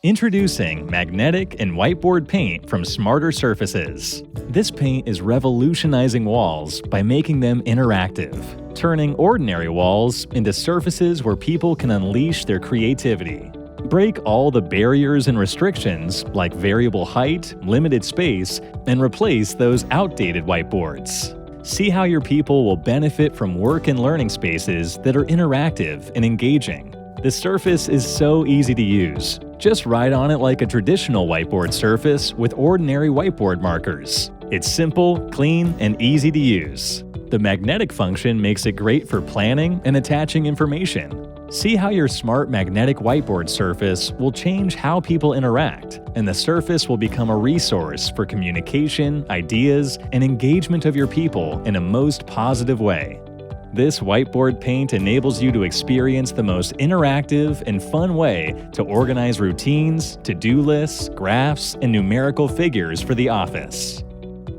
Introducing magnetic and whiteboard paint from Smarter Surfaces. This paint is revolutionizing walls by making them interactive, turning ordinary walls into surfaces where people can unleash their creativity. Break all the barriers and restrictions like variable height, limited space, and replace those outdated whiteboards. See how your people will benefit from work and learning spaces that are interactive and engaging. The surface is so easy to use. Just write on it like a traditional whiteboard surface with ordinary whiteboard markers. It's simple, clean, and easy to use. The magnetic function makes it great for planning and attaching information. See how your smart magnetic whiteboard surface will change how people interact, and the surface will become a resource for communication, ideas, and engagement of your people in a most positive way. This whiteboard paint enables you to experience the most interactive and fun way to organize routines, to-do lists, graphs, and numerical figures for the office.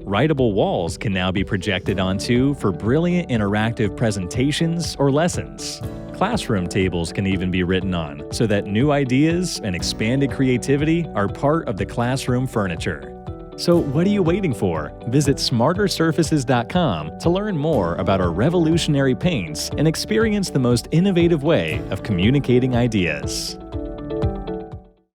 Writable walls can now be projected onto for brilliant interactive presentations or lessons. Classroom tables can even be written on so that new ideas and expanded creativity are part of the classroom furniture. So what are you waiting for? Visit smartersurfaces.com to learn more about our revolutionary paints and experience the most innovative way of communicating ideas.